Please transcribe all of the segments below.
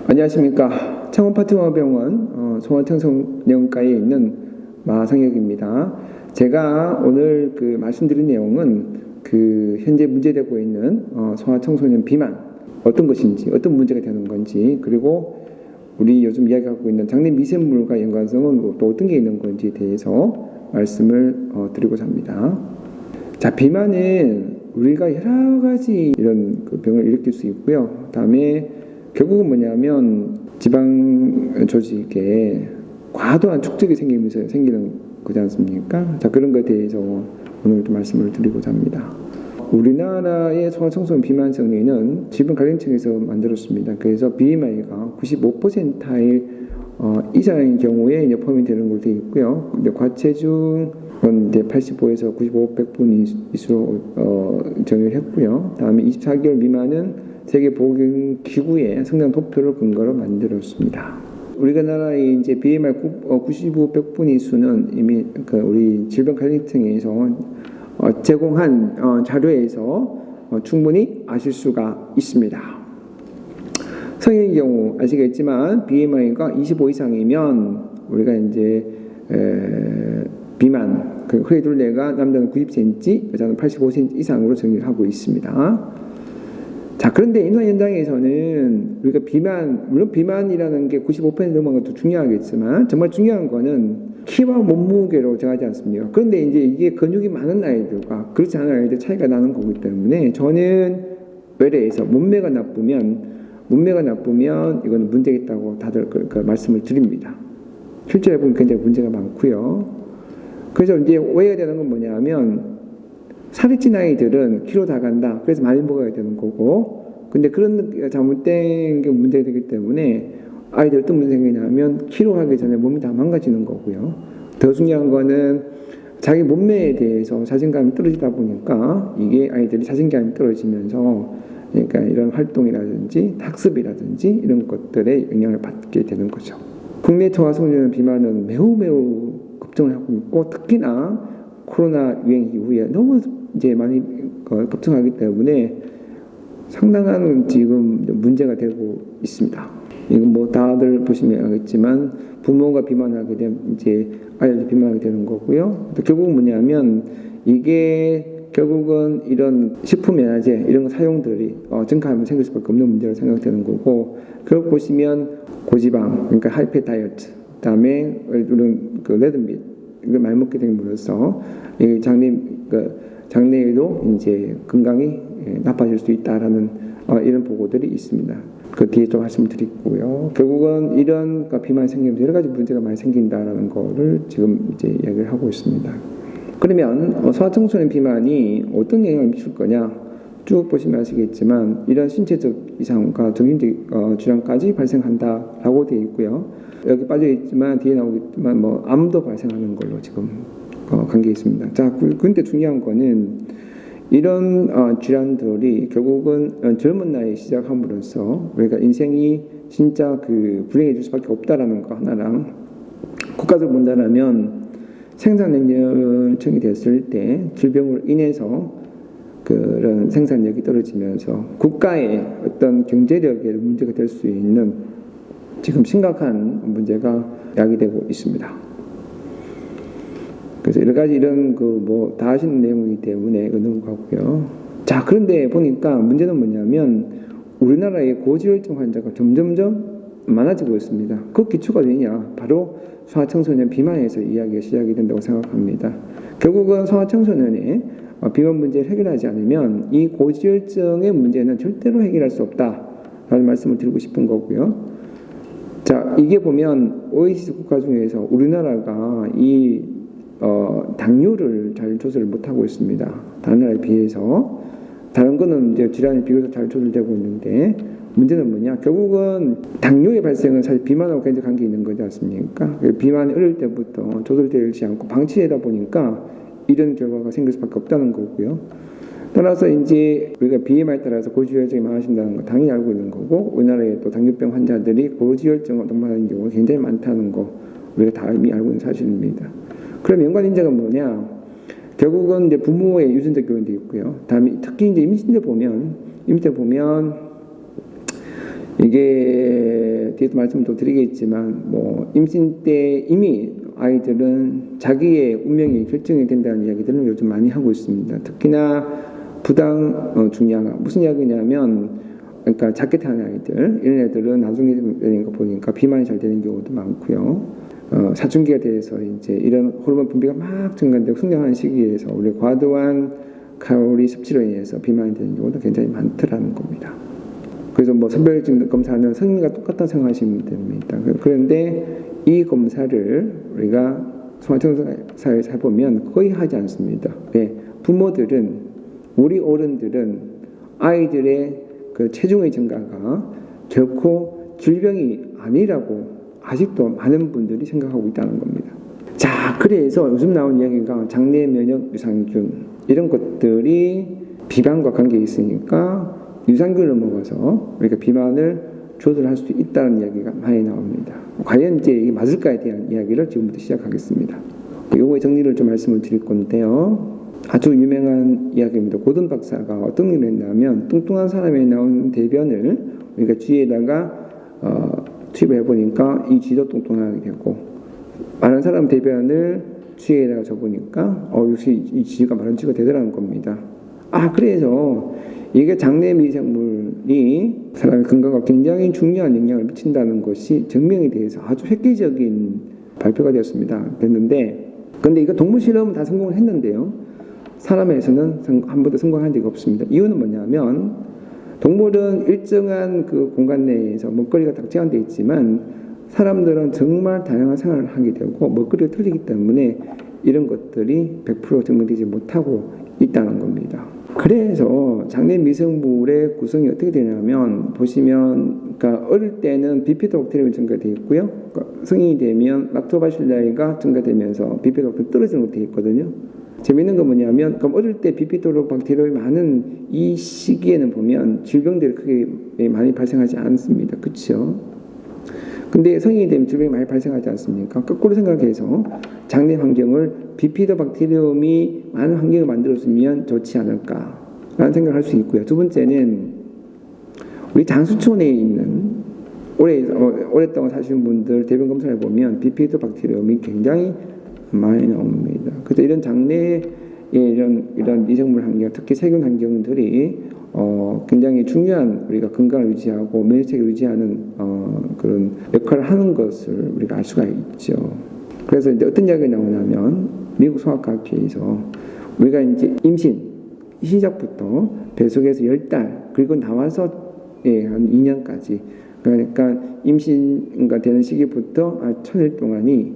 안녕하십니까. 창원파트너병원 소아청소년과에 있는 마상혁입니다. 제가 오늘 말씀드린 내용은 현재 문제되고 있는 소아청소년 비만 어떤 것인지, 어떤 문제가 되는 건지, 그리고 우리 요즘 이야기하고 있는 장내 미생물과 연관성은 또 어떤 게 있는 건지에 대해서 말씀을 드리고자 합니다. 자, 비만은 우리가 여러 가지 이런 병을 일으킬 수 있고요. 다음에 결국은 뭐냐면 지방 조직에 과도한 축적이 생기면서 생기는 거지 않습니까? 자, 그런 것에 대해서 오늘 또 말씀을 드리고자 합니다. 우리나라의 소아청소년 비만 정리는 질병관리청에서 만들었습니다. 그래서 BMI가 95%일 이상인 경우에 이제 포함이 되는 걸로 되어 있고요. 근데 과체중은 이제 85에서 95, 100분 이수로 정의를 했고요. 다음에 24개월 미만은 세계보건기구의 성장 도표를 근거로 만들었습니다. 우리나라의 이제 BMI 95, 100분 이수는 이미 우리 질병관리청에서 제공한 자료에서 충분히 아실 수가 있습니다. 성인의 경우 아시겠지만 BMI가 25 이상이면 우리가 이제 비만, 허리 둘레가 남자는 90cm, 여자는 85cm 이상으로 정의를 하고 있습니다. 자, 그런데 인간 현장에서는 우리가 물론 비만이라는 게 95% 넘어간 것도 중요하겠지만 정말 중요한 거는 키와 몸무게로 정하지 않습니까? 그런데 이제 이게 근육이 많은 아이들과 그렇지 않은 아이들 차이가 나는 거기 때문에 저는 외래에서 몸매가 나쁘면 이거는 문제가 있다고 다들 말씀을 드립니다. 실제로 보면 굉장히 문제가 많고요. 그래서 이제 오해가 되는 건 뭐냐면 살이 찐 아이들은 키로 다 간다. 그래서 많이 먹어야 되는 거고. 근데 그런 잘못된 게 문제가 되기 때문에 아이들 어떤 문제가 생기냐면 키로 하기 전에 몸이 다 망가지는 거고요. 더 중요한 거는 자기 몸매에 대해서 자신감이 떨어지다 보니까 이게 아이들이 자신감이 떨어지면서 그러니까 이런 활동이라든지 학습이라든지 이런 것들에 영향을 받게 되는 거죠. 국내 소아청소년 비만은 매우 걱정을 하고 있고 특히나 코로나 유행 이후에 너무 이제 많이 급증하기 때문에 상당한 지금 문제가 되고 있습니다. 이건 뭐 다들 보시면 알겠지만 부모가 비만하게 되면 이제 아이들도 비만하게 되는 거고요. 또 결국은 뭐냐면 이게 결국은 이런 식품연화제 이런 사용들이 증가하면 생길 수밖에 없는 문제로 생각되는 거고 결국 보시면 고지방 그러니까 하이패 다이어트 그다음에 이런 레드밋 이걸 많이 먹게 됨으로써 장래에도 이제 건강이 나빠질 수 있다라는 이런 보고들이 있습니다. 그 뒤에 좀 말씀드리고요. 결국은 이런 비만이 생기면서 여러 가지 문제가 많이 생긴다라는 거를 지금 이제 이야기를 하고 있습니다. 그러면 소아청소년 비만이 어떤 영향을 미칠 거냐? 쭉 보시면 아시겠지만 이런 신체적 이상과 정신적 질환까지 발생한다라고 되어 있고요. 여기 빠져 있지만 뒤에 나오겠지만 암도 발생하는 걸로 지금 관계 있습니다. 자, 근데 중요한 거는 이런 질환들이 결국은 젊은 나이에 시작함으로써 우리가 인생이 진짜 불행해질 수밖에 없다라는 거 하나랑 국가적으로 본다면 생산연령층이 됐을 때 질병으로 인해서 그런 생산력이 떨어지면서 국가의 어떤 경제력에 문제가 될 수 있는 지금 심각한 문제가 야기되고 있습니다. 그래서 여러 가지 이런 다 아시는 내용이기 때문에 넘어가고요. 자, 그런데 보니까 문제는 뭐냐면 우리나라의 고지혈증 환자가 점점점 많아지고 있습니다. 그 기초가 어디냐? 바로 소아청소년 비만에서 이야기가 시작이 된다고 생각합니다. 결국은 소아청소년의 비만 문제를 해결하지 않으면 이 고지혈증의 문제는 절대로 해결할 수 없다라는 말씀을 드리고 싶은 거고요. 자, 이게 보면 OECD 국가 중에서 우리나라가 이 당뇨를 잘 조절을 못하고 있습니다. 다른 나라에 비해서. 다른 거는 이제 질환이 비교적 잘 조절되고 있는데 문제는 뭐냐? 결국은 당뇨의 발생은 사실 비만하고 굉장히 관계 있는 거지 않습니까? 비만이 어릴 때부터 조절되지 않고 방치되다 보니까 이런 결과가 생길 수밖에 없다는 거고요. 따라서 이제 우리가 BMI에 따라서 고지혈증이 많아진다는 거 당연히 알고 있는 거고 우리나라에 또 당뇨병 환자들이 고지혈증을 동반하는 경우가 굉장히 많다는 거 우리가 다 이미 알고 있는 사실입니다. 그럼 연관 인자가 뭐냐? 결국은 이제 부모의 유전적 요인도 있고요. 다음에 특히 이제 임신 때 보면 이게 뒤에도 말씀을 또 드리겠지만 뭐 임신 때 이미 아이들은 자기의 운명이 결정이 된다는 이야기들을 요즘 많이 하고 있습니다. 특히나 부당 중량화 무슨 이야기냐면 그러니까 작게 태어난 아이들 이런 애들은 나중에 되는 거 보니까 비만이 잘 되는 경우도 많고요. 사춘기가 돼서 이제 이런 호르몬 분비가 막 증가되고 성장하는 시기에서 우리 과도한 칼로리 섭취로 인해서 비만이 되는 경우도 굉장히 많더라는 겁니다. 그래서 뭐 선별증 검사는 성인과 똑같다고 생각하시면 됩니다. 그런데 이 검사를 우리가 소아청소년사회에서 해보면 거의 하지 않습니다. 왜? 부모들은 우리 어른들은 아이들의 그 체중의 증가가 결코 질병이 아니라고 아직도 많은 분들이 생각하고 있다는 겁니다. 자, 그래서 요즘 나온 이야기가 장내 면역 유산균 이런 것들이 비만과 관계 있으니까 유산균을 먹어서 우리가 비만을 조절할 수 있다는 이야기가 많이 나옵니다. 과연 이제 이게 맞을까에 대한 이야기를 지금부터 시작하겠습니다. 요거의 정리를 좀 말씀을 드릴 건데요. 아주 유명한 이야기입니다. 고든 박사가 어떤 일을 했냐면 뚱뚱한 사람이 나오는 대변을 우리가 쥐에다가 투입을 해보니까 이 쥐도 뚱뚱하게 되고 마른 사람 대변을 쥐에다가 줘보니까 역시 이 쥐가 마른 쥐가 되더라는 겁니다. 그래서 이게 장내 미생물이 사람의 건강에 굉장히 중요한 영향을 미친다는 것이 증명이 돼서 아주 획기적인 발표가 됐는데 근데 이거 동물 실험은 다 성공을 했는데요. 사람에서는 한 번도 성공한 적이 없습니다. 이유는 뭐냐면 동물은 일정한 그 공간 내에서 먹거리가 딱 제한되어 있지만 사람들은 정말 다양한 생활을 하게 되고 먹거리가 틀리기 때문에 이런 것들이 100% 증명되지 못하고 있다는 겁니다. 그래서 장내 미생물의 구성이 어떻게 되냐면 보시면 그러니까 어릴 때는 비피도박테리움이 증가되어 있고요. 그러니까 성인이 되면 락토바실라이가 증가되면서 비피도박테리움이 떨어지는 것도 있거든요. 재미있는 건 뭐냐면 그럼 어릴 때 비피도박테리움이 많은 이 시기에는 보면 질병들이 크게 많이 발생하지 않습니다. 그렇죠? 근데 성인이 되면 질병이 많이 발생하지 않습니까? 거꾸로 생각해서 장내 환경을 비피도박테리움이 많은 환경을 만들어주면 좋지 않을까라는 생각을 할 수 있고요. 두 번째는 우리 장수촌에 있는 오랫동안 사시는 분들 대변 검사를 보면 비피도박테리움이 굉장히 많이 나옵니다. 그래서 이런 장내의 이런 미생물 환경, 특히 세균 환경들이 굉장히 중요한 우리가 건강을 유지하고 면역체계를 유지하는 그런 역할을 하는 것을 우리가 알 수가 있죠. 그래서 이제 어떤 이야기가 나오냐면 미국 소아과학회에서 우리가 이제 임신 시작부터 뱃속에서 10달 그리고 나와서 한 2년까지 그러니까 임신가 되는 시기부터 1000일 동안이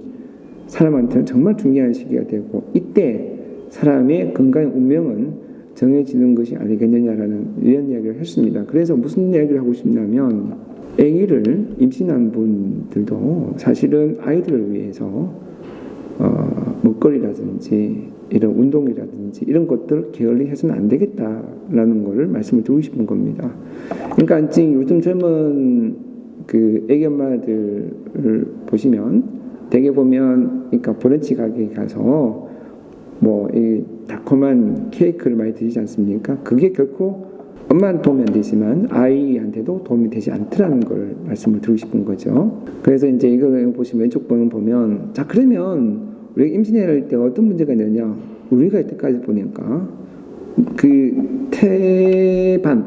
사람한테는 정말 중요한 시기가 되고 이때 사람의 건강의 운명은 정해지는 것이 아니겠느냐라는 이런 이야기를 했습니다. 그래서 무슨 이야기를 하고 싶냐면 아기를 임신한 분들도 사실은 아이들을 위해서 먹거리라든지 이런 운동이라든지 이런 것들 게을리해서는 안 되겠다라는 것을 말씀을 드리고 싶은 겁니다. 그러니까 지금 요즘 젊은 그 아기 엄마들을 보시면 대개 보면 그러니까 브런치 가게에 가서 뭐 이 달콤한 케이크를 많이 드시지 않습니까? 그게 결코 엄마한테 도움이 안 되지만 아이한테도 도움이 되지 않더라는 걸 말씀을 드리고 싶은 거죠. 그래서 이제 이걸 보시면 왼쪽 번호 보면 자 그러면 우리가 임신할 때 어떤 문제가 있느냐? 우리가 이때까지 보니까 그 태반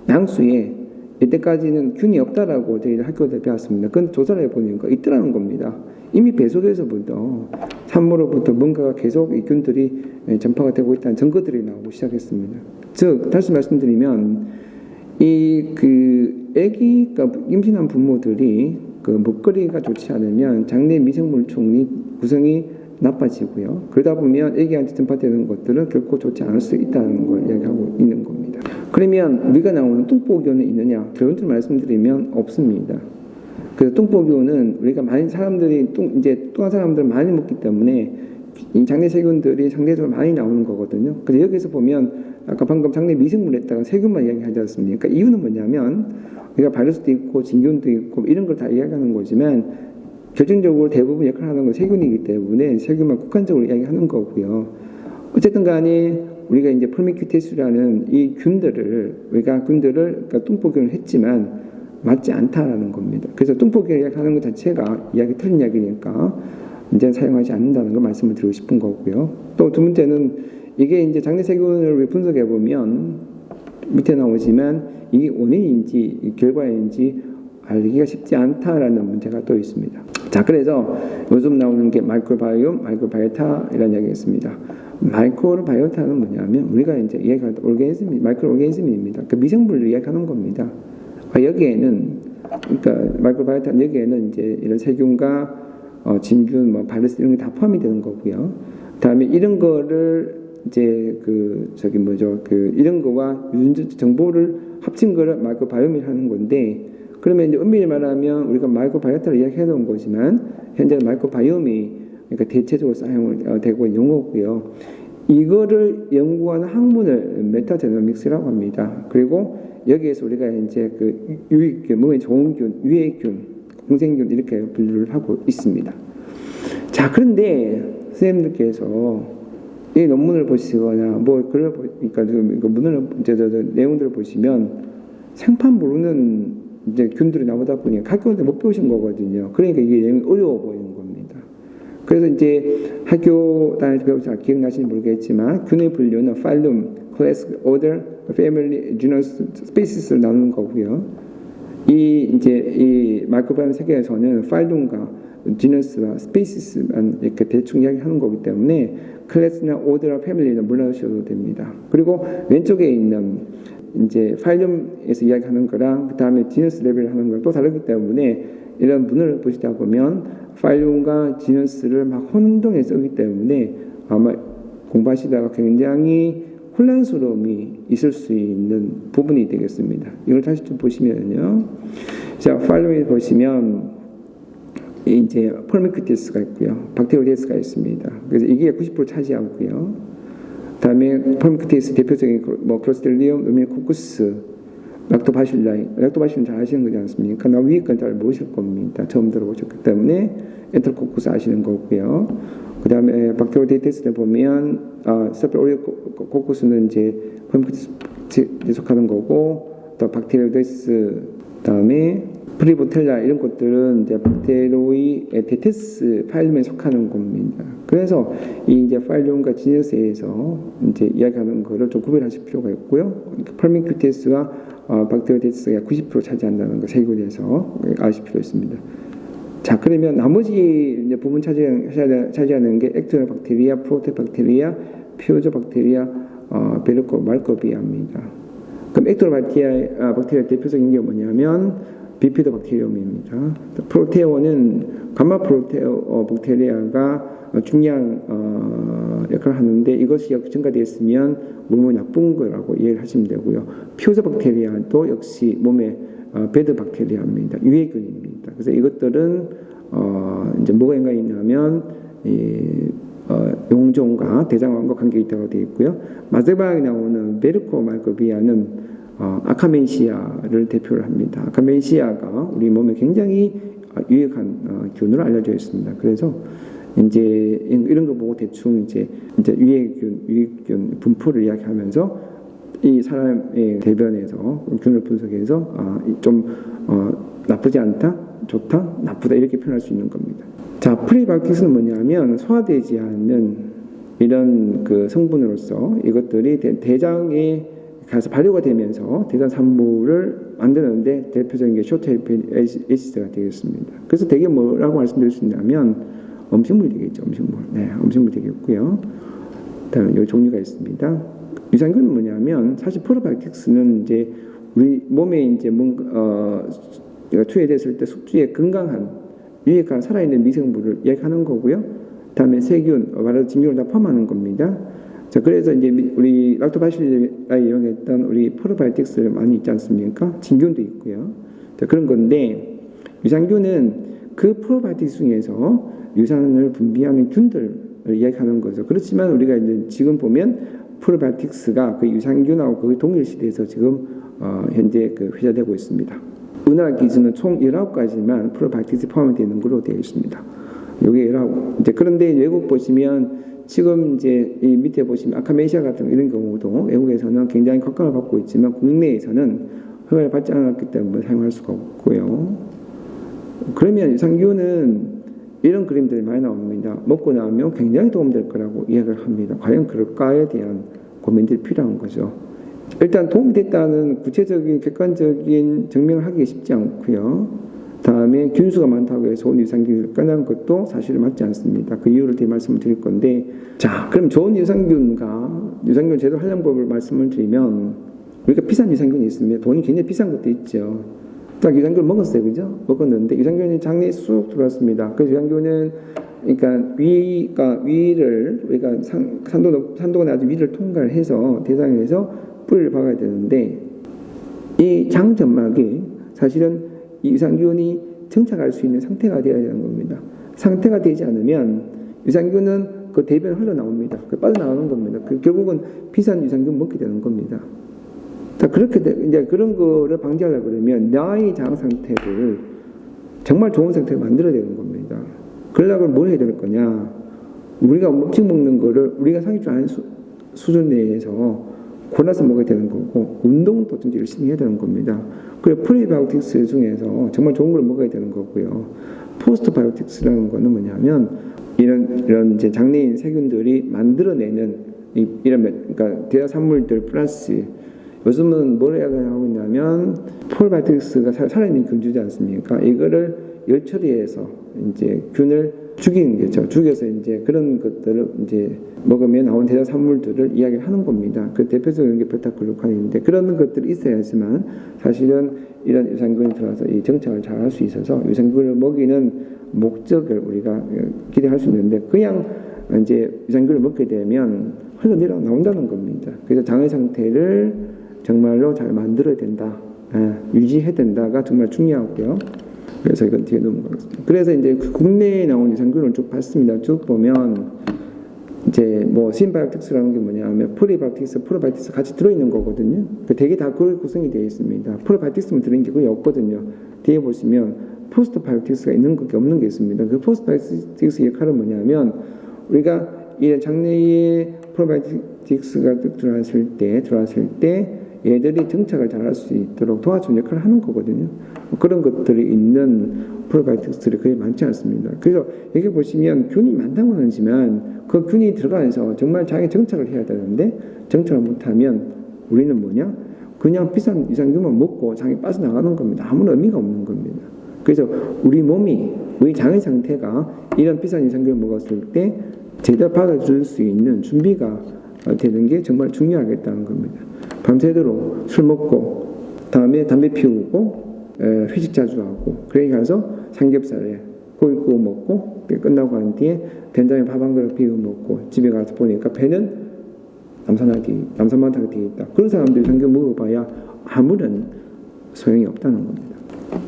양수에 이때까지는 균이 없다라고 저희 학교에서 배웠습니다. 그건 조사를 해보니까 있더라는 겁니다. 이미 뱃속에서부터 산모로부터 뭔가가 계속 이 균들이 전파가 되고 있다는 증거들이 나오기 시작했습니다. 즉 다시 말씀드리면 아기가 임신한 부모들이 그 먹거리가 좋지 않으면 장내 미생물충이 구성이 나빠지고요. 그러다 보면 아기한테 전파되는 것들은 결코 좋지 않을 수 있다는 걸 이야기하고 있는 겁니다. 그러면 우리가 나오는 뚱보균은 있느냐? 결론적으로 말씀드리면 없습니다. 그래서 뚱보균은 우리가 많은 사람들이 뚱한 사람들 많이 먹기 때문에 이 장내 세균들이 상대적으로 많이 나오는 거거든요. 그래서 여기서 보면 아까 방금 장내 미생물을 했다가 세균만 이야기하지 않습니까? 이유는 뭐냐면 우리가 바이러스도 있고 진균도 있고 이런 걸 다 이야기하는 거지만 결정적으로 대부분 역할을 하는 건 세균이기 때문에 세균만 국한적으로 이야기하는 거고요. 어쨌든 간에 우리가 이제 프로미큐테스라는 이 균들을 그러니까 뚱보균을 했지만 맞지 않다라는 겁니다. 그래서 뚱보기를 이야기하는 것 자체가 이야기 틀린 이야기니까 이제 사용하지 않는다는 걸 말씀을 드리고 싶은 거고요. 또 두 번째는 이게 이제 장내 세균을 분석해 보면 밑에 나오지만 이게 원인인지 결과인지 알기가 쉽지 않다라는 문제가 또 있습니다. 자, 그래서 요즘 나오는 게 마이크로바이옴, 마이크로바이오타이라는 이야기가 있습니다. 마이크로바이오타는 뭐냐면 우리가 이제 이야기할 때 마이크로 오르가니즘입니다. 그 미생물을 이야기하는 겁니다. 여기에는 그러니까 마이크로바이오타 여기에는 이제 이런 세균과 진균, 뭐 바이러스 이런 게 다 포함이 되는 거고요. 그다음에 이런 거를 이제 이런 거와 유전자 정보를 합친 거를 마이크로바이옴이라는 건데, 그러면 이제 엄밀히 말하면 우리가 마이크로바이오타를 이야기해 놓은 거지만 현재 마이크로바이옴이 그러니까 대체적으로 사용되고 있는 용어고요. 이거를 연구하는 학문을 메타제노믹스라고 합니다. 그리고 여기에서 우리가 이제 그 유익균, 몸에 좋은 균, 유해균, 공생균 이렇게 분류를 하고 있습니다. 자, 그런데 선생님들께서 이 논문을 보시거나 그러니까 문을 내용들을 보시면 생판 모르는 이제 균들이 나오다 보니까 학교 때 못 배우신 거거든요. 그러니까 이게 내용이 어려워 보이는 겁니다. 그래서 이제 학교 다닐 때 배우셔서 기억나시는지 모르겠지만 균의 분류는 파일룸, 클래스, 오더, 패밀리, 지너스, 스피시스를 나누는 거고요. 이 마이크로바이옴 세계에서는 파일룸과 지너스와 스피시스만 이렇게 대충 이야기하는 거기 때문에 클래스나 오더나 패밀리는 몰라주셔도 됩니다. 그리고 왼쪽에 있는 이제 파일룸에서 이야기하는 거랑 그 다음에 지너스 레벨을 하는 거랑 또 다르기 때문에 이런 문을 보시다 보면 파일룸과 지너스를 막 혼동해 쓰기 때문에 아마 공부하시다가 굉장히 혼란스러움이 있을 수 있는 부분이 되겠습니다. 이걸 다시 좀 보시면요. 자, 파일룸에 보시면 이제 폴미크티스가 있고요. 박테리오데스가 있습니다. 그래서 이게 90% 차지하고요. 다음에 폴미크티스 대표적인 클로스트리디움, 루미노코쿠스, 락토바실라인 잘 아시는 거지 않습니까? 나 위에 건 잘 모르실 겁니다. 처음 들어보셨기 때문에 엔테로코쿠스 아시는 거고요. 그 다음에 박테리오데스에 보면 스테피오리코쿠스는 이제 폴미크티스에 속하는 거고, 또 박테리오데스 다음에 프리보텔라 이런 것들은 이제 박테로이 데테스 파일룸에 속하는 겁니다. 그래서 이 이제 파일룸과 지너스에서 이제 이야기하는 거를 좀 구별하실 필요가 있고요. 폴미큐테스와 박테로데스가 90% 차지한다는 거 세균에서 아실 필요 있습니다. 자, 그러면 나머지 이제 부분 차지하는 게 액토노박테리아, 프로테박테리아, 피오조박테리아, 베르코 말코비아입니다. 그럼 액토노박테리아 대표적인 게 뭐냐면 비피도박테리움입니다. 프로테오는 감마 프로테오 박테리아가 중요한 역할을 하는데 이것이 증가되었으면 몸에 나쁜 거라고 이해를 하시면 되고요. 피오조박테리아도 역시 몸에 배드 박테리아입니다. 유해균입니다. 그래서 이것들은 이제 뭐가 연관이 있냐면 용종과 대장암과 관계 있다고 되어 있고요. 마지막에 나오는 베르코 말코비아는 아카멘시아를 대표를 합니다. 아카멘시아가 우리 몸에 굉장히 유익한 균으로 알려져 있습니다. 그래서 이제 이런 거 보고 대충 이제 유익균 분포를 이야기하면서 이 사람의 대변에서 균을 분석해서 좀 나쁘지 않다, 좋다, 나쁘다 이렇게 표현할 수 있는 겁니다. 자, 프리바이오틱스는 뭐냐면 소화되지 않는 이런 그 성분으로서 이것들이 대장에 가서 발효가 되면서 대장 산물을 만드는데 대표적인 게 쇼트헤피 에시드가 되겠습니다. 그래서 되게 뭐라고 말씀드릴 수 있냐면 음식물이 되겠죠. 음식물 되겠고요. 그다음에 여기 종류가 있습니다. 유산균은 뭐냐면 사실 프로바이오틱스는 이제 우리 몸에 이제 투여됐을 때 숙주에 건강한 유익한 살아있는 미생물을 이야기하는 거고요. 그다음에 세균, 바이러스, 진균을 다 포함하는 겁니다. 자, 그래서 이제 우리 락토바실라에 이용했던 우리 프로바이오틱스를 많이 있지 않습니까? 진균도 있고요. 자, 그런 건데 유산균은 그 프로바이오틱스 중에서 유산을 분비하는 균들을 이야기하는 거죠. 그렇지만 우리가 이제 지금 보면 프로바이오틱스가 그 유산균하고 거의 동일 시대에서 지금 현재 그 회자되고 있습니다. 우리나라 기준은 총 19가지만 프로바이오틱스 포함이 되는 걸로 되어 있습니다. 요게 19. 이제 그런데 외국 보시면 지금 이제 이 밑에 보시면 아카멘시아 같은 이런 경우도 외국에서는 굉장히 각광을 받고 있지만 국내에서는 허가를 받지 않았기 때문에 사용할 수가 없고요. 그러면 유산균은 이런 그림들이 많이 나옵니다. 먹고 나면 굉장히 도움될 거라고 이야기를 합니다. 과연 그럴까에 대한 고민들이 필요한 거죠. 일단 도움이 됐다는 구체적인 객관적인 증명을 하기 쉽지 않고요. 다음에 균수가 많다고 해서 좋은 유산균을 꺼내는 것도 사실은 맞지 않습니다. 그 이유를 뒤에 말씀을 드릴 건데, 자, 그럼 좋은 유산균과 유산균 제도 활용법을 말씀을 드리면, 우리가 비싼 유산균이 있습니다. 돈이 굉장히 비싼 것도 있죠. 딱 유산균을 먹었어요, 그죠? 먹었는데 유산균이 장내에 쑥 들어왔습니다. 그래서 유산균은 그러니까 위를 우리가 산도가 낮은 위를 통과를 해서 대상에서 뿌리를 박아야 되는데, 이 장점막이 사실은 이 유산균이 정착할 수 있는 상태가 되어야 되는 겁니다. 상태가 되지 않으면 유산균은 그 대변 흘러나옵니다. 빠져나가는 겁니다. 결국은 비싼 유산균 먹게 되는 겁니다. 자, 그렇게 이제 그런 거를 방지하려고 그러면 나의 장 상태를 정말 좋은 상태로 만들어야 되는 겁니다. 그러려면 뭘 해야 될 거냐? 우리가 음식 먹는 거를 우리가 상식적으로 아는 수준 내에서 골라서 먹어야 되는 거고, 운동도 좀 열심히 해야 되는 겁니다. 그리고 프리바이오틱스 중에서 정말 좋은 걸 먹어야 되는 거고요. 포스트바이오틱스라는 거는 뭐냐면 이런 이제 장내인 세균들이 만들어내는 그러니까 대사 산물들 플러스 요즘은 뭘 하고 있냐면 프로바이오틱스가 살아있는 균주지 않습니까? 이거를 열 처리해서 이제 균을 죽이는 거죠. 죽여서 이제 그런 것들을 이제 먹으면 나온 대사 산물들을 이야기를 하는 겁니다. 그 대표적인 게 베타글루칸인데 그런 것들이 있어야지만 사실은 이런 유산균이 들어와서 이 정착을 잘 할 수 있어서 유산균을 먹이는 목적을 우리가 기대할 수 있는데 그냥 이제 유산균을 먹게 되면 흘러내려 나온다는 겁니다. 그래서 장의 상태를 정말로 잘 만들어야 된다. 유지해야 된다가 정말 중요하고요. 그래서 이건 뒤에 넘어가겠습니다. 그래서 이제 국내에 나온 유산균을 쭉 봤습니다. 쭉 보면 이제 뭐 신바이오틱스라는 게 뭐냐면 프로바이오틱스 같이 들어있는 거거든요. 되게 다 그 구성이 되어 있습니다. 프로바이오틱스만 들어있는 게 거의 없거든요. 뒤에 보시면 포스트바이오틱스가 있는 게 없는 게 있습니다. 그 포스트바이오틱스 역할은 뭐냐면 우리가 이 장내에 프로바이오틱스가 들어왔을 때 얘들이 정착을 잘 할 수 있도록 도와주는 역할을 하는 거거든요. 그런 것들이 있는 프로바이오틱스들이 거의 많지 않습니다. 그래서 여기 보시면 균이 많다고는 하지만 그 균이 들어가서 정말 장에 정착을 해야 되는데 정착을 못하면 우리는 뭐냐? 그냥 비싼 유산균만 먹고 장에 빠져나가는 겁니다. 아무런 의미가 없는 겁니다. 그래서 우리 장의 상태가 이런 비싼 유산균을 먹었을 때 제대로 받아줄 수 있는 준비가 되는 게 정말 중요하겠다는 겁니다. 밤새도록 술 먹고 다음에 담배 피우고 회식 자주 하고 그러니까서 삼겹살에 고기 구워 먹고 끝나고 난 뒤에 된장에 밥 한 그릇 비워 먹고 집에 가서 보니까 배는 남산만타가 되어 있다. 그런 사람들이 삼겹 먹어봐야 아무런 소용이 없다는 겁니다.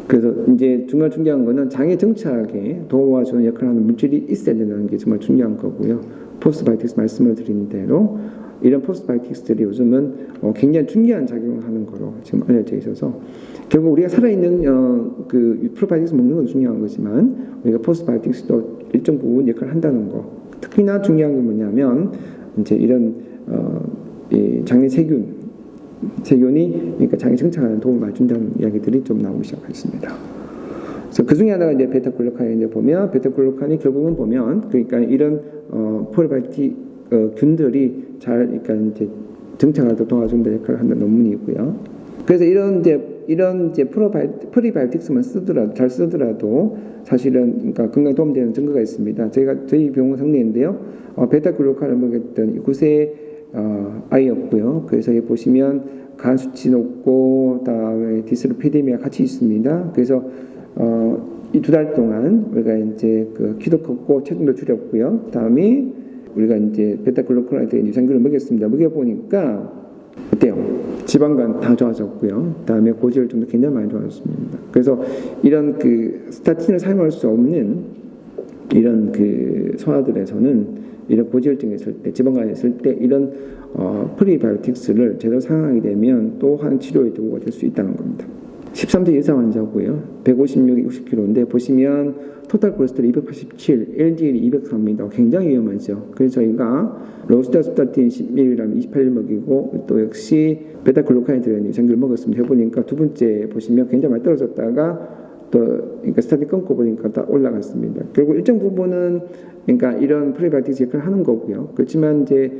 그래서 이제 정말 중요한 거는 장의 정착에 도와주는 역할을 하는 물질이 있어야 된다는 게 정말 중요한 거고요. 포스트바이오틱스 말씀을 드린 대로 이런 포스트바이오틱스들이 요즘은 굉장히 중요한 작용을 하는 거로 지금 알려져 있어서 결국 우리가 살아있는 그 프로바이오틱스 먹는 것도 중요한 거지만 우리가 포스트바이오틱스도 일정 부분 역할을 한다는 거. 특히나 중요한 게 뭐냐면 이제 이런 이 장내 세균이 그러니까 장에 정착하는 도움을 많이 준다는 이야기들이 좀 나오기 시작했습니다. 그래서 그 중에 하나가 이제 베타글루칸이 이제 보면 베타글루칸이 결국은 보면 그러니까 이런 프로바이오틱 균들이 잘 그러니까 이제 정착을 도와준다 역할을 하는 논문이고요. 그래서 이런 이제 프리바이오틱스만 잘 쓰더라도 사실은 그러니까 건강에 도움되는 증거가 있습니다. 저희 병원 성내인데요. 베타글루칸을 먹였던 9세 아이였고요. 그래서 여기 보시면 간 수치 높고 그다음에 디슬리피데미아 같이 있습니다. 그래서 이 2달 동안 우리가 이제 그 키도 컸고 체중도 줄였고요. 다음에 우리가 이제 베타글루칸에 대한 유산균을 먹였습니다. 먹여보니까 어때요? 지방간 다 좋아졌고요. 다음에 고지혈증도 굉장히 많이 좋아졌습니다. 그래서 이런 그 스타틴을 사용할 수 없는 이런 그 소아들에서는 이런 고지혈증이 있을 때, 지방간이 있을 때 이런 프리바이오틱스를 제대로 사용하게 되면 또한 치료의 도구가 될 수 있다는 겁니다. 13세 이상 환자고요. 156, 60kg인데 보시면 토탈 콜레스테롤 287, LDL이 204입니다. 굉장히 위험하죠. 그래서 저희가 로스타스타틴 10mg 28일 먹이고 또 역시 베타글루칸이 들어있는 장기를 먹었습니다. 해보니까 두 번째 보시면 굉장히 많이 떨어졌다가 또 그러니까 스타팅 끊고 보니까 다 올라갔습니다. 결국 일정 부분은 그러니까 이런 프리바이오틱스 역할을 하는 거고요. 그렇지만 이제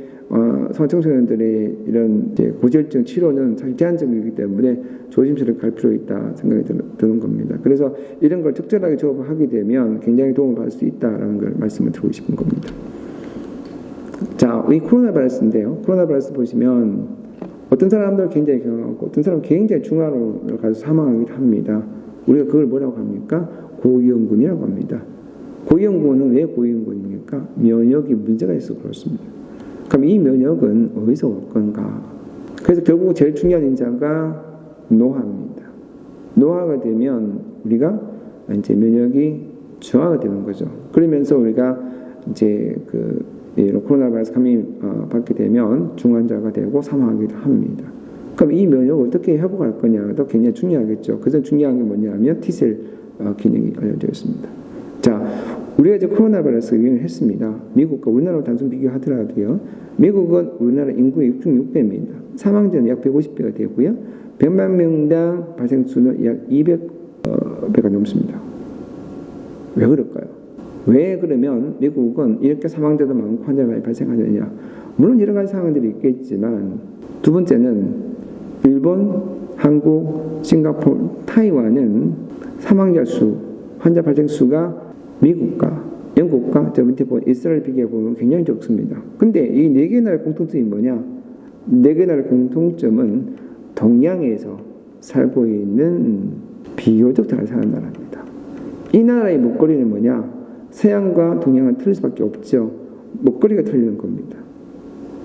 소아청소년들의 이런 이제 고지혈증 치료는 사실 제한적이기 때문에 조심스럽게 갈 필요 있다 생각이 드는 겁니다. 그래서 이런 걸 적절하게 조합하게 되면 굉장히 도움을 받을 수 있다라는 걸 말씀을 드리고 싶은 겁니다. 자, 이 코로나 바이러스인데요. 코로나 바이러스 보시면 어떤 사람들은 굉장히 경하고 어떤 사람은 굉장히 중환으로 가서 사망하기도 합니다. 우리가 그걸 뭐라고 합니까? 고위험군이라고 합니다. 고위험군은 왜 고위험군입니까? 면역이 문제가 있어서 그렇습니다. 그럼 이 면역은 어디서 올 건가? 그래서 결국 제일 중요한 인자가 노화입니다. 노화가 되면 우리가 이제 면역이 저하가 되는 거죠. 그러면서 우리가 이제 코로나 바이러스 감염 받게 되면 중환자가 되고 사망하기도 합니다. 그럼 이 면역을 어떻게 회복할 거냐도 굉장히 중요하겠죠. 그래서 중요한 게 뭐냐면 T셀 기능이 알려져 있습니다. 자, 우리가 이제 코로나 바이러스 유행을 했습니다. 미국과 우리나라로 단순 비교하더라도요. 미국은 우리나라 인구의 6.6배입니다. 사망자는 약 150배가 되고요. 100만 명당 발생 수는 약 200배가 넘습니다. 왜 그럴까요? 왜 그러면 미국은 이렇게 사망자도 많고 환자가 많이 발생하느냐? 물론 여러 가지 상황들이 있겠지만 두 번째는 일본, 한국, 싱가포르, 타이완은 사망자 수, 환자 발생 수가 미국과 영국과 저 밑에 보면 이스라엘 비교해 보면 굉장히 적습니다. 근데 이 네 개 나라의 공통점이 뭐냐? 네 개 나라의 공통점은 동양에서 살고 있는 비교적 잘 사는 나라입니다. 이 나라의 먹거리는 뭐냐? 서양과 동양은 틀릴 수밖에 없죠. 먹거리가 틀리는 겁니다.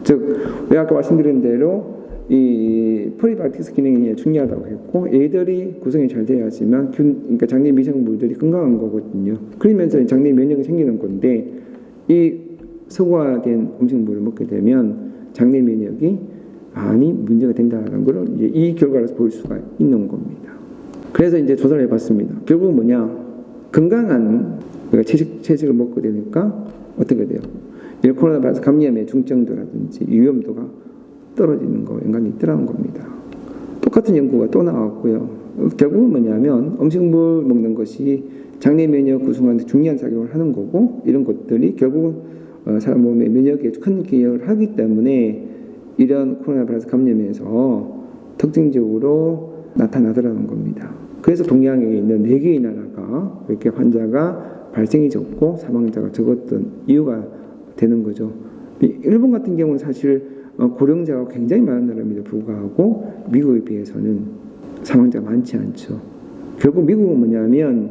즉, 우리가 아까 말씀드린 대로 이 프리바이오틱스 기능이 중요하다고 했고 애들이 구성이 잘 돼야지만 그러니까 장내 미생물들이 건강한 거거든요. 그러면서 장내 면역이 생기는 건데 이 서구화된 음식물을 먹게 되면 장내 면역이 많이 문제가 된다는 걸 이제 이 결과로서 볼 수가 있는 겁니다. 그래서 이제 조사를 해봤습니다. 결국은 뭐냐? 건강한 채식을 먹게 되니까 어떻게 돼요? 이 코로나 바이러스 감염의 중증도라든지 위험도가 떨어지는 거 연관이 있더라는 겁니다. 똑같은 연구가 또 나왔고요. 결국은 뭐냐면 음식물 먹는 것이 장내 면역 구성하는데 중요한 작용을 하는 거고 이런 것들이 결국은 사람 몸의 면역에 큰 기여를 하기 때문에 이런 코로나 바이러스 감염에서 특징적으로 나타나더라는 겁니다. 그래서 동양에 있는 4개의 나라가 이렇게 환자가 발생이 적고 사망자가 적었던 이유가 되는 거죠. 일본 같은 경우는 사실 고령자가 굉장히 많은 나라임에도 불구하고 미국에 비해서는 사망자가 많지 않죠. 결국 미국은 뭐냐면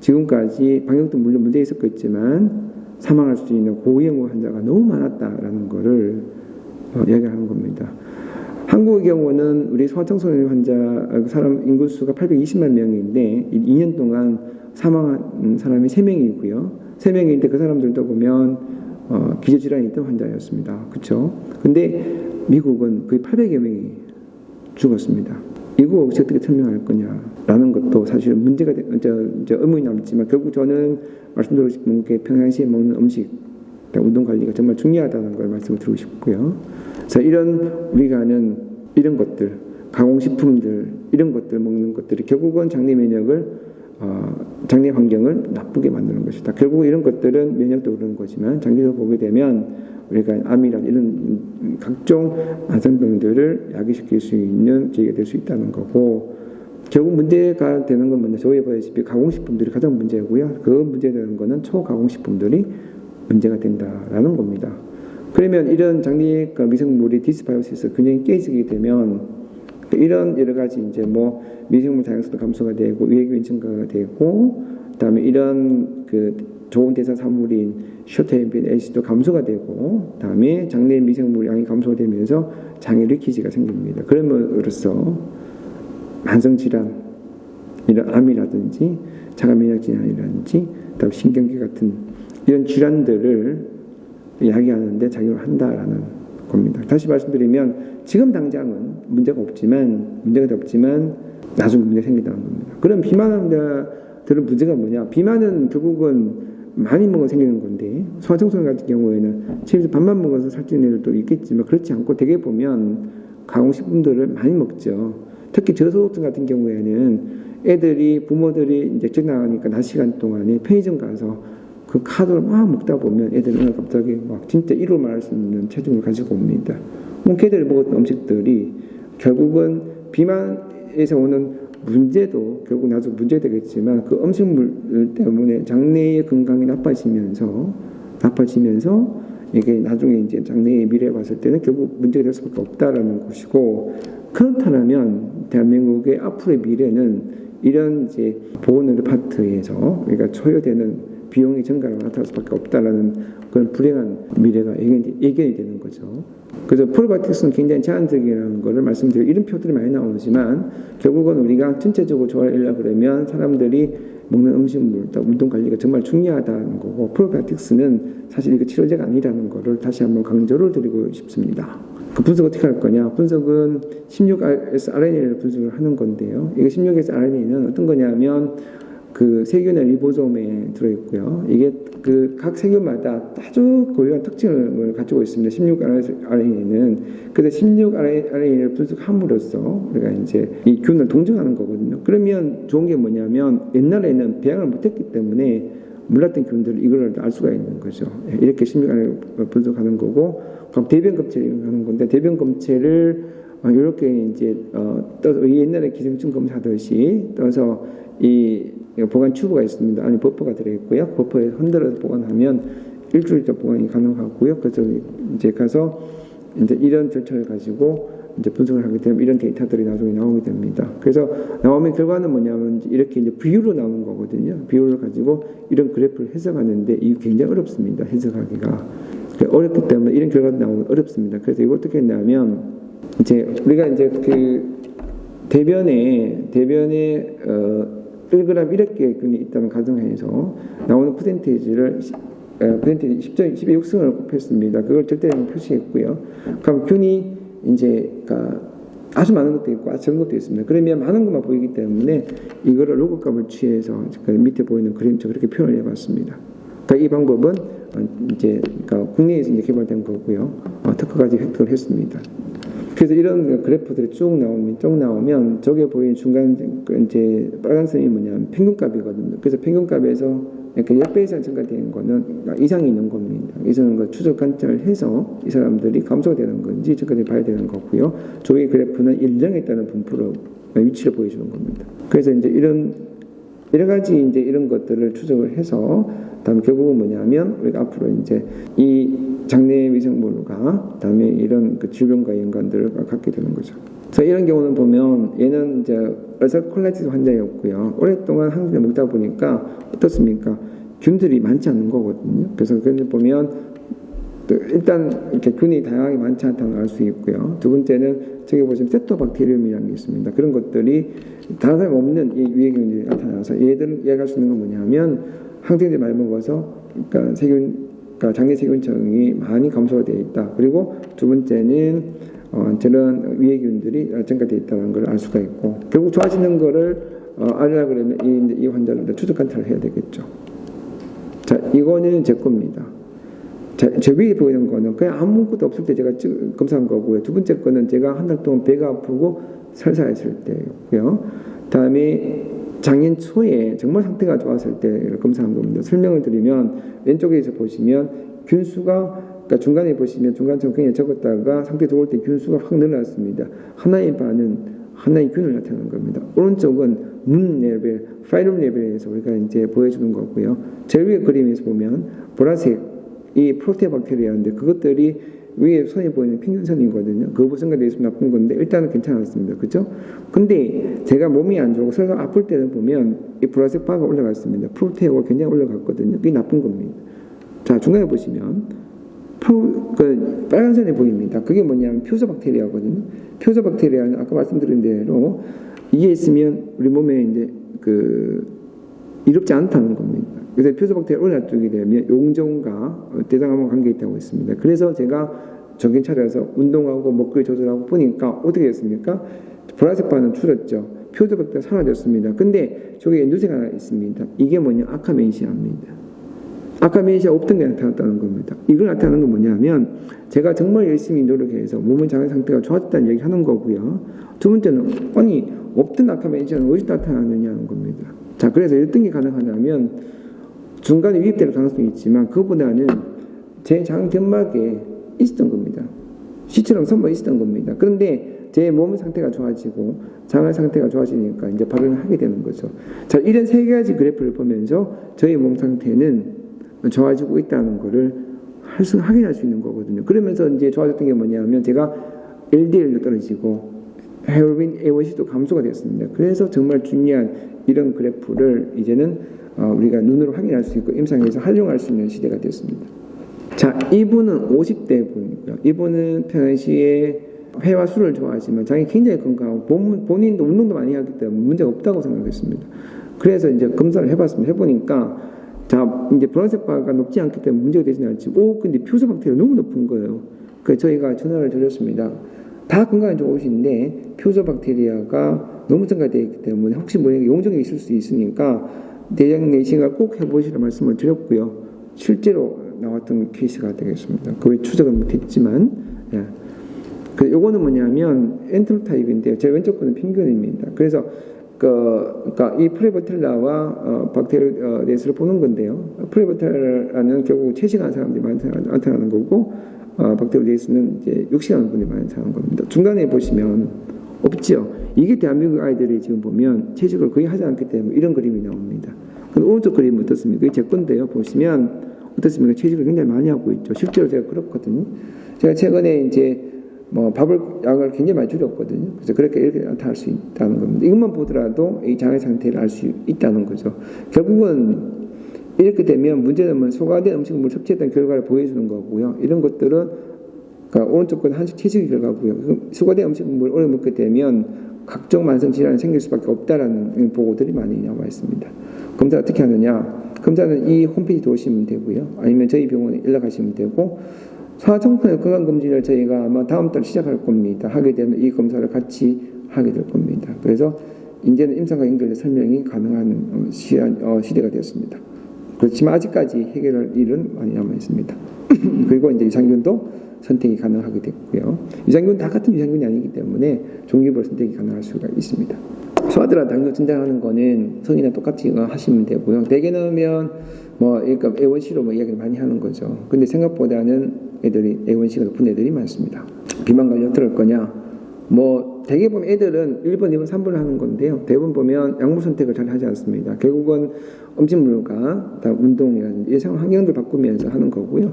지금까지 방역도 물론 문제 있었겠지만 사망할 수 있는 고위험 환자가 너무 많았다라는 것을 이야기하는 겁니다. 한국의 경우는 우리 소아청소년 환자 사람 인구수가 820만 명인데 2년 동안 사망한 사람이 3명이고요. 3명인데 그 사람들도 보면 기저질환이 있던 환자였습니다. 그렇죠? 근데 미국은 거의 800여 명이 죽었습니다. 이거 어떻게 설명할 거냐라는 것도 사실 문제가 의문이 남지만 결국 저는 말씀드리고 싶은 게 평상시에 먹는 음식, 운동 관리가 정말 중요하다는 걸 말씀을 드리고 싶고요. 그래서 이런 우리가 아는 이런 것들, 가공식품들 이런 것들 먹는 것들이 결국은 장내 면역을 장내 환경을 나쁘게 만드는 것이다. 결국 이런 것들은 면역도 그런 거지만 장기적으로 보게 되면 우리가 암이란 이런 각종 만성병들을 야기시킬 수 있는 계기가 될 수 있다는 거고 결국 문제가 되는 건 뭐냐? 저희에 보다시피 가공식품들이 가장 문제고요. 그 문제되는 거는 초가공식품들이 문제가 된다라는 겁니다. 그러면 이런 장내 미생물이 디스바이오시스 균형이 깨지게 되면 이런 여러 가지 이제 뭐 미생물 다양성도 감소가 되고 유해균 증가가 되고 그다음에 이런 좋은 대사 사물인 셔터햄빈 애시도 감소가 되고 그다음에 장내 미생물 양이 감소되면서 장애 리키지가 생깁니다. 그럼으로써 만성 질환 이런 암이라든지 자가 면역 질환이라든지 그다음 신경계 같은 이런 질환들을 이야기하는데 작용을 한다라는 겁니다. 다시 말씀드리면 지금 당장은 문제가 없지만 나중에 문제가 생긴다는 겁니다. 그럼 비만 환자 들은 문제가 뭐냐? 비만은 결국은 많이 먹어 생기는 건데 소아청소년 같은 경우에는 집에서 밥만 먹어서 살찌는 애들도 있겠지만 그렇지 않고 대개 보면 가공식품들을 많이 먹죠. 특히 저소득층 같은 경우에는 애들이 부모들이 이제 집 나가니까 낮 시간 동안에 편의점 가서 그 카드를 막 먹다 보면 애들은 갑자기 막 진짜 이로 말할 수 없는 체중을 가지고 옵니다. 걔들이 먹었던 음식들이 결국은 비만에서 오는 문제도 결국 나중에 문제 되겠지만 그 음식물 때문에 장내의 건강이 나빠지면서 이게 나중에 이제 장내의 미래에 봤을 때는 결국 문제가 될 수밖에 없다라는 것이고, 그렇다면 대한민국의 앞으로의 미래는 이런 이제 보건의료 파트에서 그러니까 초여되는 비용의 증가가 나타날 수밖에 없다라는 그런 불행한 미래가 예견이 되는 거죠. 그래서 프로바이오틱스는 굉장히 제한적이라는 것을 말씀드리고 이런 표들이 많이 나오지만 결국은 우리가 전체적으로 조화하려고 그러면 사람들이 먹는 음식물, 운동 관리가 정말 중요하다는 거고 프로바이오틱스는 사실 이거 치료제가 아니라는 것을 다시 한번 강조를 드리고 싶습니다. 그 분석 어떻게 할 거냐? 분석은 16S-RNA를 분석을 하는 건데요. 이거 16S-RNA는 어떤 거냐면 그 세균의 리보솜에 들어있고요. 이게 그 각 세균마다 아주 고유한 특징을 가지고 있습니다. 16RNA는. 그래서 16RNA를 분석함으로써 우리가 이제 이 균을 동정하는 거거든요. 그러면 좋은 게 뭐냐면 옛날에는 배양을 못했기 때문에 몰랐던 균들을 이걸 알 수가 있는 거죠. 이렇게 16RNA를 분석하는 거고, 그럼 대변 검체를 하는 건데 대변 검체를 이렇게 이제 떠서 옛날에 기생충 검사하듯이 떠서 이 보관 튜브가 있습니다. 안에 버퍼가 들어있고요. 버퍼에 흔들어서 보관하면 일주일 동안 보관이 가능하고요. 그래서 이제 가서 이제 이런 절차를 가지고 이제 분석을 하게 되면 이런 데이터들이 나중에 나오게 됩니다. 그래서 나오면 결과는 뭐냐면 이렇게 이제 비율로 나오는 거거든요. 비율을 가지고 이런 그래프를 해석하는데 이게 굉장히 어렵습니다. 해석하기가 어렵기 때문에 이런 결과가 나오면 어렵습니다. 그래서 이거 어떻게 했냐면 이제 우리가 이제 그 대변에 1g 1획의 균이 있다는 가정하에서 나오는 퍼센테이지를 10의 6승을 곱했습니다. 그걸 절대량 표시했고요. 그럼 균이 이제 아주 많은 것도 있고 아주 적은 것도 있습니다. 그러면 많은 것만 보이기 때문에 이거를 로그값을 취해서 밑에 보이는 그림처럼 그렇게 표현을 해봤습니다. 그러니까 이 방법은 이제 국내에서 이제 개발된 거고요. 특허까지 획득을 했습니다. 그래서 이런 그래프들이 쭉 나오면 저게 보이는 중간 이제 빨간 선이 뭐냐면 평균값이거든요. 그래서 평균값에서 약간 10배 이상 증가되는 거는 이상이 있는 겁니다. 이상은 거 추적 관찰을 해서 이 사람들이 감소가 되는 건지 증가되는 봐야 되는 거고요. 저기 그래프는 일정에 따른 분포로 위치를 보여주는 겁니다. 그래서 이제 여러 가지 이제 이런 것들을 추적을 해서 다음 결국은 뭐냐면 우리가 앞으로 이제 이 장내 미생물과 다음에 이런 그 질병과 연관들을 갖게 되는 거죠. 그래서 이런 경우는 보면 얘는 이제 얼서콜라이티스 환자였고요. 오랫동안 항생제 먹다 보니까 어떻습니까? 균들이 많지 않는 거거든요. 그래서 그걸 보면 일단 이렇게 균이 다양하게 많지 않다는 걸 알 수 있고요. 두 번째는 저기 보시면 세토박테리움이라는 게 있습니다. 그런 것들이 다른 사람 없는 이 유해균들이 나타나서 얘들은 이해할 수 있는 건 뭐냐면 항생제 많이 먹어서 그러니까 장내 세균층이 많이 감소가 되어 있다. 그리고 두 번째는 저런 유해균들이 증가되어 있다는 걸 알 수가 있고, 결국 좋아지는 거를 알려고 그러면 이 환자를 추적 관찰을 해야 되겠죠. 자, 이거는 제 겁니다. 자, 저 위에 보이는 거는 그냥 아무것도 없을 때 제가 검사한 거고요. 두 번째 거는 제가 한 달 동안 배가 아프고 설사했을 때였고요. 다음에 작년 초에 정말 상태가 좋았을 때 검사한 겁니다. 설명을 드리면 왼쪽에서 보시면 균수가 그러니까 중간에 보시면 중간층 굉장히 적었다가 상태 좋을 때 균수가 확 늘어났습니다. 하나의 반은 하나의 균을 나타내는 겁니다. 오른쪽은 문 레벨, 파일럼 레벨에서 우리가 이제 보여주는 거고요. 제일 위에 그림에서 보면 보라색 이 프로테박테리아인데 그것들이 위에 선이 보이는 평균선이거든요. 그 부분과 대해서 나쁜 건데 일단은 괜찮았습니다. 그죠? 근데 제가 몸이 안 좋고 설사 아플 때는 보면 이 보라색 바가 올라갔습니다. 프로테오가 굉장히 올라갔거든요. 그게 나쁜 겁니다. 자, 중간에 보시면 빨간 선이 보입니다. 그게 뭐냐면 표소박테리아거든요. 표소박테리아는 아까 말씀드린 대로 이게 있으면 우리 몸에 이제 이롭지 않다는 겁니다. 그래서 표소박테리아 올라두게 되면 용종과 대장암과 관계 있다고 했습니다. 그래서 제가 정신 차려서 운동하고 먹거리 조절하고 보니까 어떻게 됐습니까? 보라색 바는 줄었죠. 표적박테리아가 사라졌습니다. 근데 저기 연두색이 하나 있습니다. 이게 뭐냐? 아카멘시아입니다. 아카멘시아 없던 게 나타났다는 겁니다. 이걸 나타나는 건 뭐냐면 제가 정말 열심히 노력해서 몸의 장애 상태가 좋아졌다는 얘기 하는 거고요. 두 번째는 아니 없던 아카멘시아는 어디서 나타나느냐는 겁니다. 자, 그래서 어떤 게 가능하냐면 중간에 유입될 가능성이 있지만 그보다는 제 장견막에 있었던 겁니다. 시처럼 선보여 있었던 겁니다. 그런데 제 몸 상태가 좋아지고 장애 상태가 좋아지니까 이제 발현을 하게 되는 거죠. 자, 이런 세 가지 그래프를 보면서 저희 몸 상태는 좋아지고 있다는 거를 확인할 수 있는 거거든요. 그러면서 이제 좋아졌던 게 뭐냐면 제가 LDL도 떨어지고 헤어빈 A1C도 감소가 되었습니다. 그래서 정말 중요한 이런 그래프를 이제는 우리가 눈으로 확인할 수 있고 임상에서 활용할 수 있는 시대가 됐습니다. 자, 이분은 50대 분이고요. 이분은 평상시에 회와 술을 좋아하지만 장이 굉장히 건강하고 본인도 운동도 많이 하기 때문에 문제가 없다고 생각했습니다. 그래서 이제 검사를 해봤습니다. 해보니까 자, 이제 브라색 바가 높지 않기 때문에 문제가 되지는 않지만 근데 표소박테리아가 너무 높은 거예요. 그래서 저희가 전화를 드렸습니다. 다 건강에 좋으신데 표소박테리아가 너무 증가되어 있기 때문에 혹시 모르게 용종이 있을 수 있으니까 대장 내시경을 꼭 해보시라 말씀을 드렸고요. 실제로 나왔던 케이스가 되겠습니다. 거의 추적은 못했지만, 예. 요거는 뭐냐면 엔테로타입인데요. 제 왼쪽 거는 핑균입니다. 그래서 그러니까 이 프레버텔라와 박테리아를 보는 건데요. 프레버텔라는 결국 채식하는 사람들이 많이 나타나는 거고, 박테리아는 이제 육식하는 분들이 많이 나타나는 겁니다. 중간에 보시면 없죠. 이게 대한민국 아이들이 지금 보면 채식을 거의 하지 않기 때문에 이런 그림이 나옵니다. 근데 오른쪽 그림은 어떻습니까? 이게 제 건데요. 보시면 어떻습니까? 채식을 굉장히 많이 하고 있죠. 실제로 제가 그렇거든요. 제가 최근에 이제 양을 굉장히 많이 줄였거든요. 그래서 그렇게 이렇게 나타날 수 있다는 겁니다. 이것만 보더라도 이 장애 상태를 알 수 있다는 거죠. 결국은 이렇게 되면 문제는 소가된 음식물 섭취했던 결과를 보여주는 거고요. 이런 것들은 그러니까 오른쪽 건 한식 채식의 결과고요. 소가된 음식물을 오래 먹게 되면 각종 만성 질환이 생길 수밖에 없다라는 보고들이 많이 나와 있습니다. 검사 어떻게 하느냐? 검사는 이 홈페이지 들어오시면 되고요. 아니면 저희 병원에 연락하시면 되고 소아청소년 건강검진을 저희가 아마 다음 달 시작할 겁니다. 하게 되면 이 검사를 같이 하게 될 겁니다. 그래서 이제는 임상과 연결된 설명이 가능한 시대가 되었습니다. 그렇지만 아직까지 해결할 일은 많이 남아 있습니다. 그리고 이제 유산균도 선택이 가능하게 됐고요. 유산균 다 같은 유산균이 아니기 때문에 종류별 선택이 가능할 수가 있습니다. 소아들아 당뇨 진단하는 거는 성인이랑 똑같이 하시면 되고요. 대개 넣으면 그러니까 A1C로 이야기를 많이 하는 거죠. 근데 생각보다는 애들이 A1C가 높은 애들이 많습니다. 비만 관련 들을 거냐? 대개 보면 애들은 1번, 2번, 3번을 하는 건데요. 대부분 보면 약물 선택을 잘 하지 않습니다. 결국은 음식물과 운동이라든지 생활 환경들 바꾸면서 하는 거고요.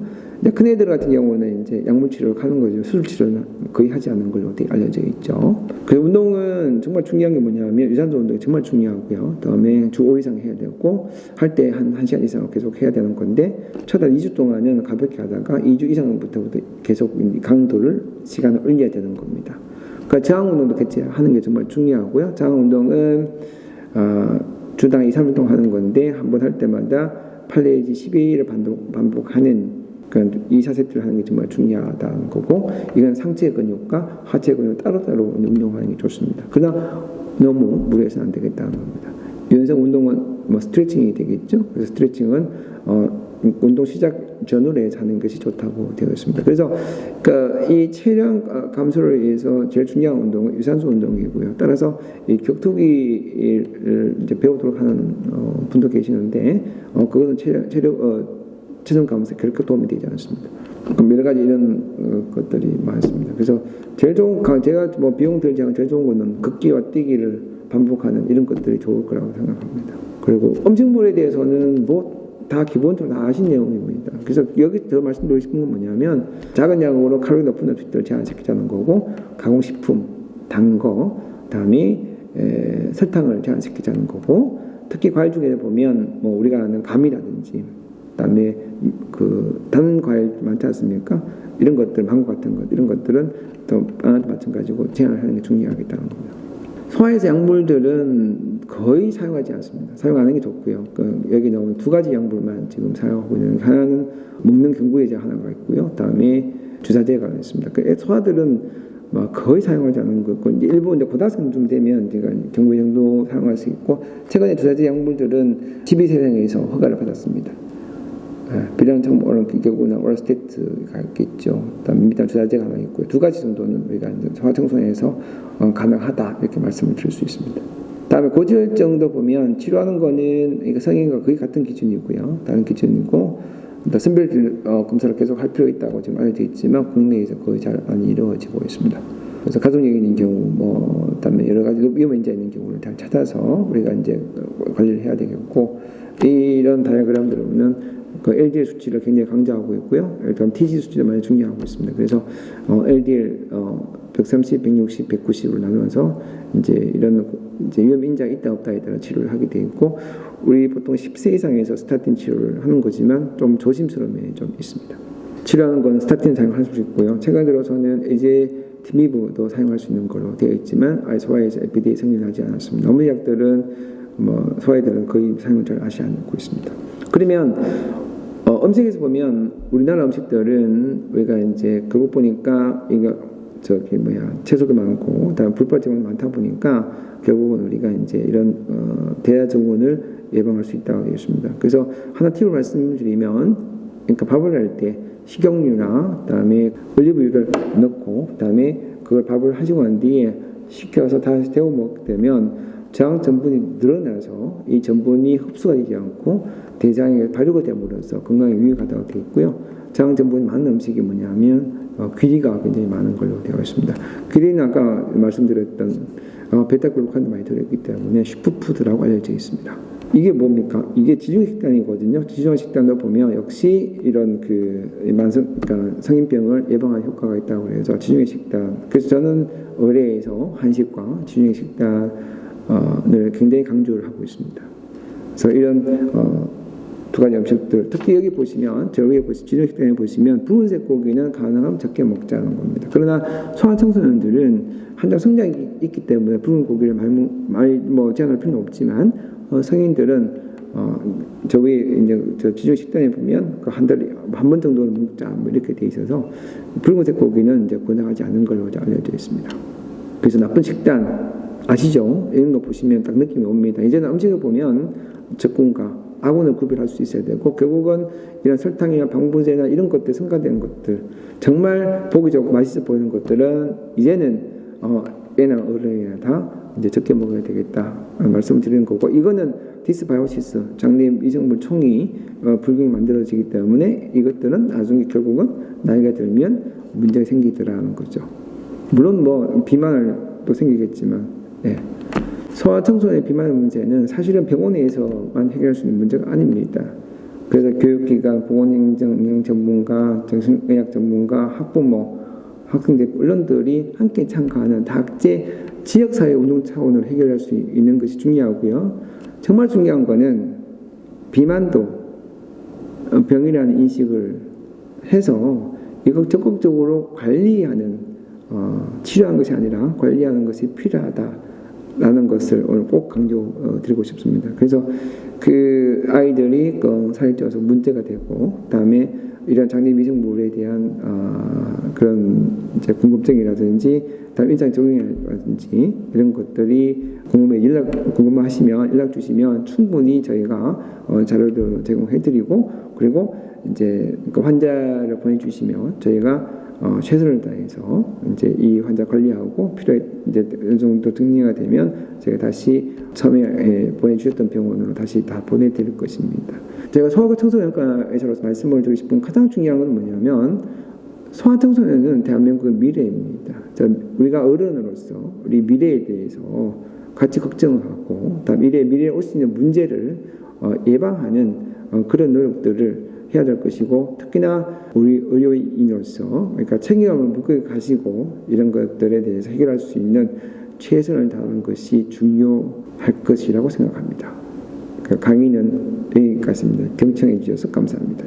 큰 애들 같은 경우는 이제 약물 치료를 하는 거죠. 수술 치료는 거의 하지 않는 걸로 알려져 있죠. 그 운동은 정말 중요한 게 뭐냐면 유산소 운동이 정말 중요하고요. 그다음에 주 5 이상 해야 되고 할 때 한 1시간 이상 계속 해야 되는 건데 첫 한 2주 동안은 가볍게 하다가 2주 이상부터 계속 강도를 시간을 올려야 되는 겁니다. 그러니까 저항 운동도 같이 하는 게 정말 중요하고요. 저항 운동은 주당 2, 3일 동안 하는 건데 한 번 할 때마다 8내지 12일을 반복하는 그런 2-4세트를 하는 게 정말 중요하다는 거고 이건 상체 근육과 하체 근육 따로따로 운동하는 게 좋습니다. 그러나 너무 무리해서는 안 되겠다는 겁니다. 유연성 운동은 스트레칭이 되겠죠. 그래서 스트레칭은 운동 시작 전후에 하는 것이 좋다고 되어 있습니다. 그래서 이 체량 감소를 위해서 제일 중요한 운동은 유산소 운동이고요. 따라서 이 격투기를 이제 배우도록 하는 분도 계시는데 그것은 체중 감소에 결코 도움이 되지 않습니다. 여러 가지 이런 것들이 많습니다. 그래서 제일 좋은 제가 비용 들지 않은 제일 좋은 거는 걷기와 뛰기를 반복하는 이런 것들이 좋을 거라고 생각합니다. 그리고 음식물에 대해서는 다 기본적으로 다 아신 내용입니다. 그래서 여기 더 말씀드리고 싶은 건 뭐냐면 작은 양으로 칼로리 높은 음식들을 제한시키자는 거고 가공식품, 단 거, 그다음에 설탕을 제한시키자는 거고 특히 과일 중에 보면 우리가 아는 감이라든지 그다음에 단 과일 많지 않습니까? 이런 것들, 망고 같은 것 이런 것들은 또 빵도 마찬가지고 제한을 하는 게 중요하겠다는 겁니다. 소화에서 약물들은 거의 사용하지 않습니다. 사용 안 하는 게 좋고요. 여기 나오는 2가지 약물만 지금 사용하고 있는 하나는 먹는 경구해제 하나가 있고요. 그다음에 주사제가 있습니다. 소화들은 거의 사용하지 않는 거 있고, 이제 일부 이제 고등학생쯤 되면 제가 정부 정도 사용할 수 있고, 최근에 주사제 약물들은 12세 이상에서 허가를 받았습니다. 비량 정보는 결국은 오랄스테트가 있겠죠. 그다음 밑단 주사제가 하나 있고요. 두 가지 정도는 우리가 이제 소아청소년에서 가능하다 이렇게 말씀을 드릴 수 있습니다. 다음에 고지혈증도 보면 치료하는 거는 성인과 거의 같은 기준이고요. 다른 기준이고, 선별 검사를 계속 할 필요가 있다고 지금 알려져 있지만 국내에서 거의 잘 안 이루어지고 있습니다. 그래서 가족력이 있는 경우, 그다음에 여러 가지 위험 인자 있는 경우를 잘 찾아서 우리가 이제 관리를 해야 되겠고, 이런 다이어그램들은 그 LDL 수치를 굉장히 강조하고 있고요. 일단 TG 수치도 많이 중요하고 있습니다. 그래서 LDL 130, 160, 190으로 나누어서 이제 이런 이제 위험 인자가 있다 없다에 따라 치료를 하게 돼 있고, 우리 보통 10세 이상에서 스타틴 치료를 하는 거지만 좀 조심스러움이 좀 있습니다. 치료하는 건 스타틴 사용할 수 있고요. 최근 들어서는 이제 티미브도 사용할 수 있는 걸로 되어 있지만 소아에서 FDA 승인하지 않았습니다. 나머지 약들은 소아이들은 거의 사용을 잘 하지 않고 있습니다. 그러면 음식에서 보면 우리나라 음식들은 우리가 이제 결국 보니까 이거 채소도 많고 그다음에 불법 제공도 많다 보니까 결국은 우리가 이제 이런 대야증후군을 예방할 수 있다고 되어 있습니다. 그래서 하나 팁을 말씀드리면, 그러니까 밥을 할 때 식용유나 그다음에 올리브유를 넣고 그다음에 그걸 밥을 하시고 난 뒤에 식혀서 다시 데워 먹게 되면 저항 전분이 늘어나서 이 전분이 흡수가 되지 않고 대장에 발효가 됨으로써 건강에 유익하다고 되어 있고요. 저항 전분이 많은 음식이 뭐냐면 귀리가 굉장히 많은 걸로 되어 있습니다. 귀리는 아까 말씀드렸던 베타글루칸도 많이 들어있기 때문에 슈퍼푸드라고 알려져 있습니다. 이게 뭡니까? 이게 지중해 식단이거든요. 지중해 식단도 보면 역시 이런 그러니까 성인병을 예방할 효과가 있다고 해서 지중해 식단. 그래서 저는 의뢰에서 한식과 지중해 식단을 굉장히 강조를 하고 있습니다. 그래서 이런 두 가지 음식들, 특히 여기 보시면, 지중해 식단에 보시면 붉은색 고기는 가능하면 적게 먹자는 겁니다. 그러나 소아청소년들은 한정 성장이 있기 때문에 붉은 고기를 많이 제한할 필요는 없지만 성인들은 저기 이제 지중해 식단에 보면 한 달에 한 번 정도는 먹자 이렇게 돼 있어서 붉은색 고기는 이제 권장하지 않은 걸로 알려져 있습니다. 그래서 나쁜 식단 아시죠? 이런 거 보시면 딱 느낌이 옵니다. 이제는 음식을 보면 적군과 악운을 구별할 수 있어야 되고, 결국은 이런 설탕이나 방부제나 이런 것들 첨가된 것들, 정말 보기 좋고 맛있어 보이는 것들은 이제는 애나 어른이나 다 이제 적게 먹어야 되겠다 말씀을 드리는 거고, 이거는 디스바이오시스 장내 미생물 총이 불균이 만들어지기 때문에 이것들은 나중에 결국은 나이가 들면 문제가 생기더라는 거죠. 물론 비만도 생기겠지만, 소아청소년의 비만의 문제는 사실은 병원에서만 해결할 수 있는 문제가 아닙니다. 그래서 교육기관, 보건행정 전문가, 정신의학 전문가, 학부모, 학생들, 언론들이 함께 참가하는 다각제 지역사회 운동 차원으로 해결할 수 있는 것이 중요하고요. 정말 중요한 거는 비만도 병이라는 인식을 해서 이걸 적극적으로 관리하는, 치료하는 것이 아니라 관리하는 것이 필요하다라는 것을 오늘 꼭 강조드리고 싶습니다. 그래서 그 아이들이 살이 쪄서 문제가 되고, 그다음에 이런 장내 미생물에 대한 그런 이제 궁금증이라든지, 다음 인상 적응이라든지 이런 것들이 궁금하시면 연락 주시면 충분히 저희가 자료도 제공해드리고, 그리고 이제 그 환자를 보내주시면 저희가 최선을 다해서 이제 이 환자 관리하고 필요해 이제 어느 정도 정리가 되면 제가 다시 처음에 보내주셨던 병원으로 다시 다 보내드릴 것입니다. 제가 소아청소년과에서 말씀을 드리고 싶은 가장 중요한 건 뭐냐면, 소아청소년은 대한민국의 미래입니다. 우리가 어른으로서 우리 미래에 대해서 같이 걱정하고, 다음 미래에 올 수 있는 문제를 예방하는 그런 노력들을 해야 될 것이고, 특히나 우리 의료인으로서 그러니까 책임감을 묻게 가지고 이런 것들에 대해서 해결할 수 있는 최선을 다하는 것이 중요할 것이라고 생각합니다. 강의는 여기까지입니다. 경청해 주셔서 감사합니다.